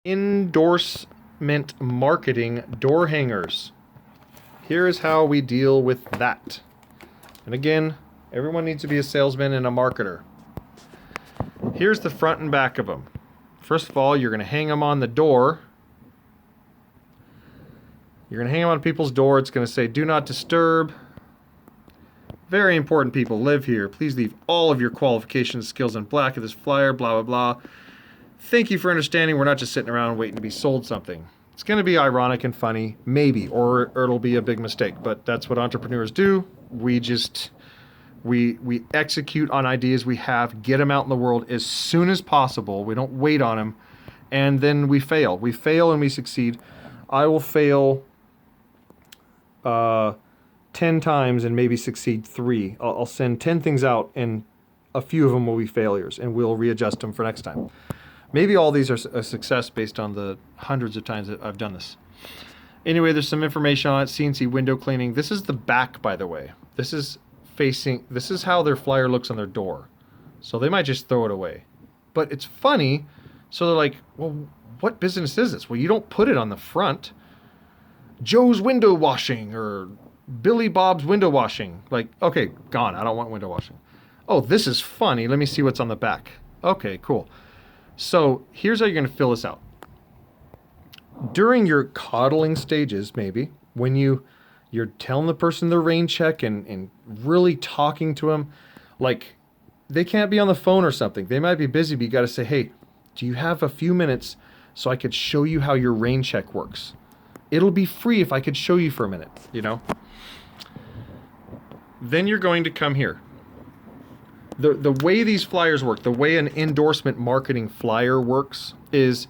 Endorsement marketing door hangers. Here is how we deal with that. And again, everyone needs to be a salesman and a marketer. Here's the front and back of them. First of all, you're going to hang them on the door. You're going to hang them on people's door. It's going to say, "Do not disturb. Very important people live here. Please leave all of your qualifications, skills in black of this flyer, blah, blah, blah. Thank you for understanding. We're not just sitting around waiting to be sold something." It's going to be ironic and funny, maybe, or it'll be a big mistake, but that's what entrepreneurs do. We execute on ideas we have, get them out in the world as soon as possible. We don't wait on them, and then we fail. We fail and we succeed. I will fail 10 times and maybe succeed 3. I'll send 10 things out, and a few of them will be failures, and we'll readjust them for next time. Maybe all these are a success based on the hundreds of times that I've done this. Anyway, there's some information on it. CNC window cleaning. This is the back, by the way. This is how their flyer looks on their door. So they might just throw it away. But it's funny. So they're like, well, what business is this? Well, you don't put it on the front. Joe's Window Washing or Billy Bob's Window Washing. Like, okay, gone. I don't want window washing. Oh, this is funny. Let me see what's on the back. Okay, cool. So here's how you're going to fill this out. During your coddling stages, maybe, when you're telling the person their rain check and really talking to them, like they can't be on the phone or something. They might be busy, but you got to say, "Hey, do you have a few minutes so I could show you how your rain check works? It'll be free if I could show you for a minute," you know? Then you're going to come here. The way these flyers work, the way an endorsement marketing flyer works is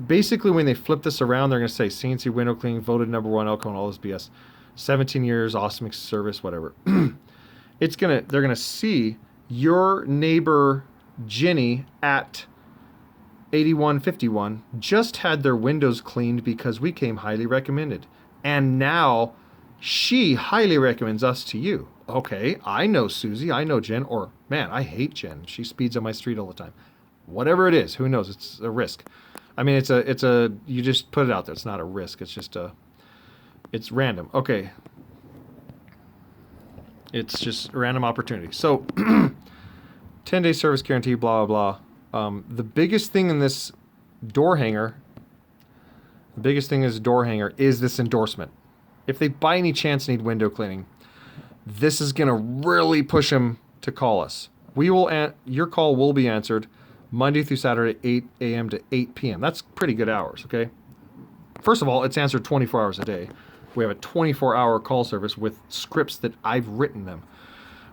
basically when they flip this around, they're going to say CNC window cleaning, voted #1 Elko, and all this BS. 17 years, awesome service, whatever. They're going to see your neighbor Jenny at 8151 just had their windows cleaned because we came highly recommended. And now she highly recommends us to you. Okay, I know Susie, I know Jen, or man, I hate Jen. She speeds on my street all the time. Whatever it is, who knows? It's a risk. I mean, you just put it out there. It's not a risk. It's just it's random. Okay. It's just a random opportunity. So 10-day service guarantee, blah, blah, blah. The biggest thing in this door hanger, is this endorsement. If they by any chance need window cleaning, this is going to really push them to call us. Your call will be answered Monday through Saturday, 8 a.m. to 8 p.m. That's pretty good hours, okay? First of all, it's answered 24 hours a day. We have a 24-hour call service with scripts that I've written them.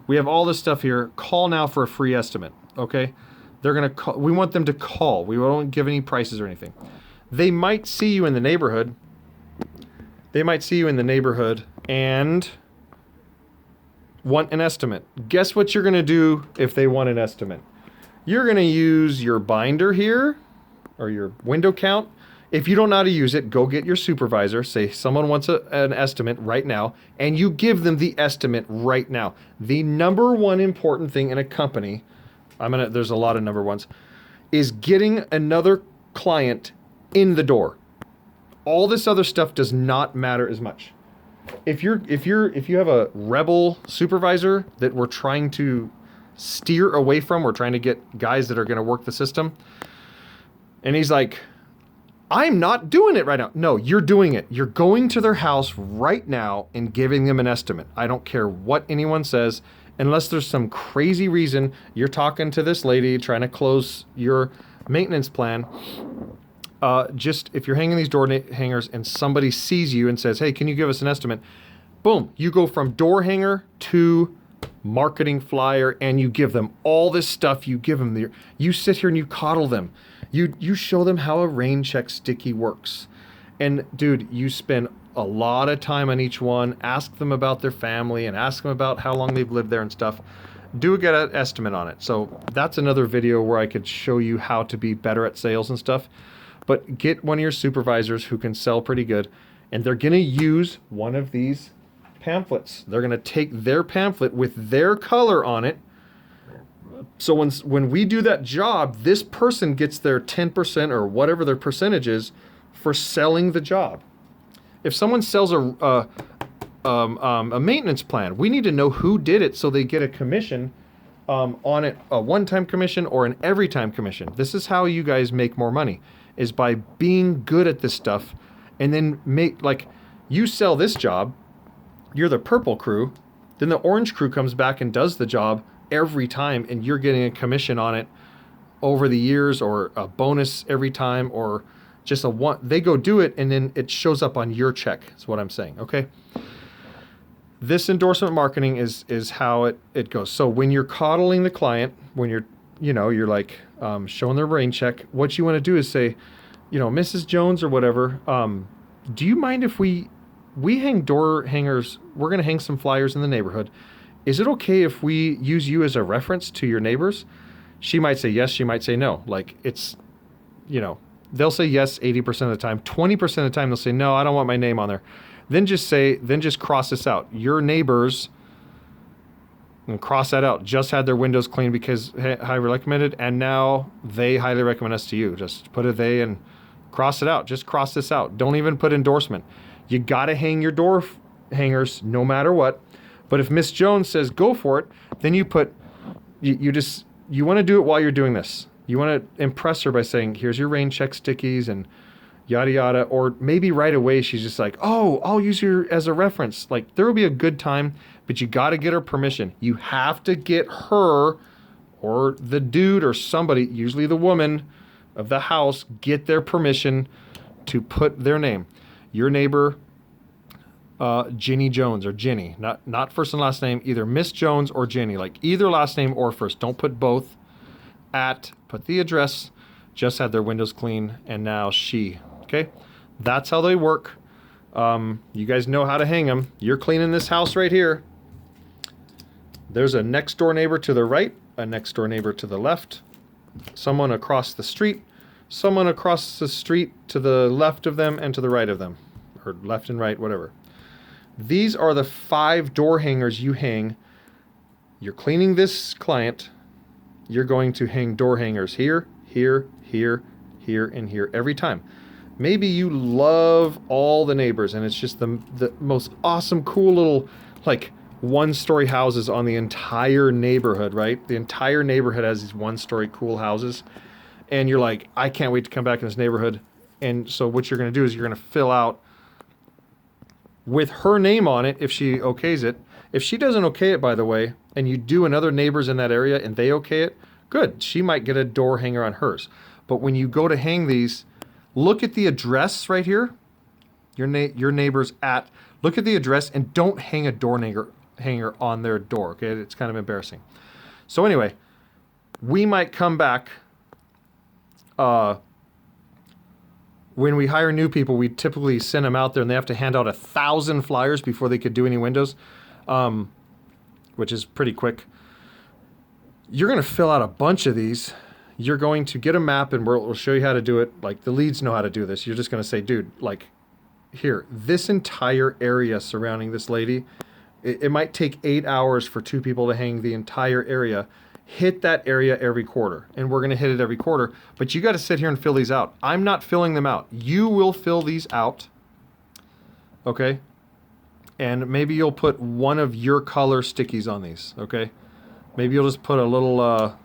We have all this stuff here. Call now for a free estimate, okay? They're going to call. We want them to call. We won't give any prices or anything. They might see you in the neighborhood. And want an estimate. Guess what you're going to do if they want an estimate? You're going to use your binder here or your window count. If you don't know how to use it, go get your supervisor. Say someone wants an estimate right now, and you give them the estimate right now. The number one important thing in a company, there's a lot of number ones, is getting another client in the door. All this other stuff does not matter as much. If you have a rebel supervisor that we're trying to steer away from, we're trying to get guys that are going to work the system, and he's like, "I'm not doing it right now." No, you're doing it. You're going to their house right now and giving them an estimate. I don't care what anyone says, unless there's some crazy reason you're talking to this lady trying to close your maintenance plan. Just if you're hanging these door hangers and somebody sees you and says, "Hey, can you give us an estimate?" Boom, you go from door hanger to marketing flyer, and you give them all this stuff. You give them you sit here and you coddle them. You show them how a rain check sticky works. And dude, you spend a lot of time on each one. Ask them about their family and ask them about how long they've lived there and stuff. Do get an estimate on it. So that's another video where I could show you how to be better at sales and stuff. But get one of your supervisors who can sell pretty good, and they're going to use one of these pamphlets. They're going to take their pamphlet with their color on it, So when we do that job, this person gets their 10% or whatever their percentage is for selling the job. If someone sells a maintenance plan, we need to know who did it so they get a commission on it, a one-time commission or an every-time commission. This is how you guys make more money, is by being good at this stuff, and then like you sell this job, you're the purple crew, then the orange crew comes back and does the job every time, and you're getting a commission on it over the years, or a bonus every time, or just they go do it and then it shows up on your check, is what I'm saying, okay? This endorsement marketing is how it goes. So when you're coddling the client, when you're like showing their rain check, what you want to do is say, Mrs. Jones or whatever, do you mind if we hang door hangers? We're going to hang some flyers in the neighborhood. Is it okay if we use you as a reference to your neighbors? She might say yes, she might say no. Like, it's, they'll say yes 80% of the time. 20% of the time they'll say, no, I don't want my name on there. Then just cross this out. Your neighbors, and cross that out, just had their windows cleaned because highly recommended, and now they highly recommend us to you. Just put a they and cross it out. Just cross this out. Don't even put endorsement. You got to hang your door hangers no matter what. But if Miss Jones says go for it, then you put, you want to do it while you're doing this. You want to impress her by saying, here's your rain check stickies and yada yada. Or maybe right away she's just like, oh, I'll use you as a reference. Like, there will be a good time, but you got to get her permission. You have to get her or the dude or somebody, usually the woman of the house, get their permission to put their name. Your neighbor, Ginny Jones or Ginny, not first and last name, either Miss Jones or Ginny, like either last name or first. Don't put both. Put the address, just had their windows clean, and now she. Okay, that's how they work. You guys know how to hang them. You're cleaning this house right here. There's a next door neighbor to the right, a next door neighbor to the left, someone across the street, someone across the street to the left of them and to the right of them, or left and right, whatever. These are the 5 door hangers you hang. You're cleaning this client. You're going to hang door hangers here, here, here, here, and here every time. Maybe you love all the neighbors and it's just the most awesome, cool little, like, one-story houses on the entire neighborhood, right? The entire neighborhood has these one-story cool houses. And you're like, I can't wait to come back in this neighborhood. And so what you're going to do is you're going to fill out with her name on it if she okays it. If she doesn't okay it, by the way, and you do another neighbors in that area and they okay it, good. She might get a door hanger on hers. But when you go to hang these, look at the address right here. Your neighbors look at the address and don't hang a door hanger on their door, okay? It's kind of embarrassing. So anyway, we might come back. When we hire new people, we typically send them out there and they have to hand out 1,000 flyers before they could do any windows, which is pretty quick. You're going to fill out a bunch of these. You're going to get a map and we'll show you how to do it. Like, the leads know how to do this. You're just going to say, dude, like, here, this entire area surrounding this lady, it might take 8 hours for 2 people to hang the entire area. Hit that area every quarter, and we're going to hit it every quarter, but you got to sit here and fill these out. I'm not filling them out. You will fill these out, okay? And maybe you'll put one of your color stickies on these, okay? Maybe you'll just put a little,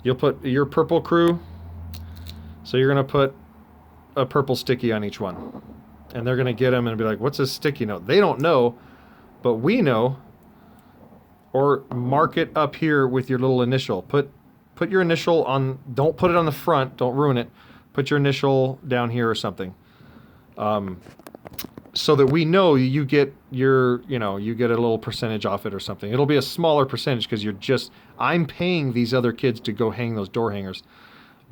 you'll put your purple crew, so you're going to put a purple sticky on each one, and they're going to get them and be like, what's a sticky note? They don't know, but we know. Or mark it up here with your little initial. Put your initial on, don't put it on the front, don't ruin it. Put your initial down here or something. So that we know you get you get a little percentage off it or something. It'll be a smaller percentage because I'm paying these other kids to go hang those door hangers.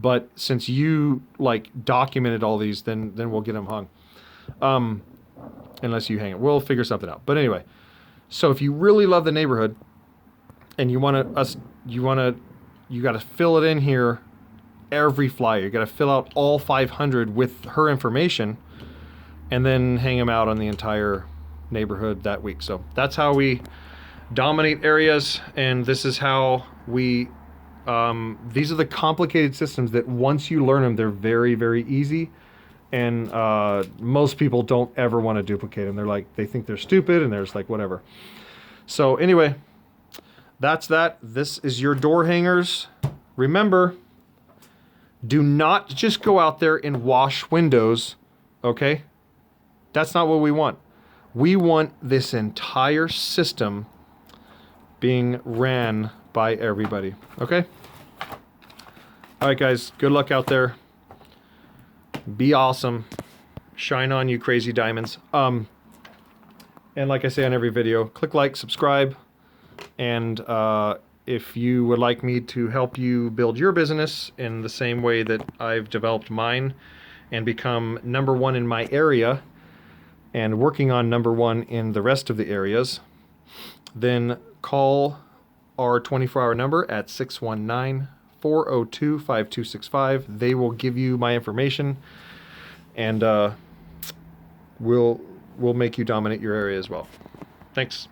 But since you like documented all these, then we'll get them hung. Unless you hang it. We'll figure something out. But anyway, so if you really love the neighborhood, and you got to fill it in here every flyer. You got to fill out all 500 with her information, and then hang them out on the entire neighborhood that week. So that's how we dominate areas, and this is how we These are the complicated systems that once you learn them, they're very, very easy. And most people don't ever want to duplicate them. They're like, they think they're stupid, and they're just like, whatever. So anyway, that's that. This is your door hangers. Remember, do not just go out there and wash windows, okay? That's not what we want. We want this entire system being ran by everybody, okay? All right, guys, good luck out there. Be awesome. Shine on, you crazy diamonds. And like I say on every video, click like, subscribe, and if you would like me to help you build your business in the same way that I've developed mine and become #1 in my area and working on #1 in the rest of the areas, then call our 24-hour number at 619-402-5265. They will give you my information, and we'll make you dominate your area as well. Thanks.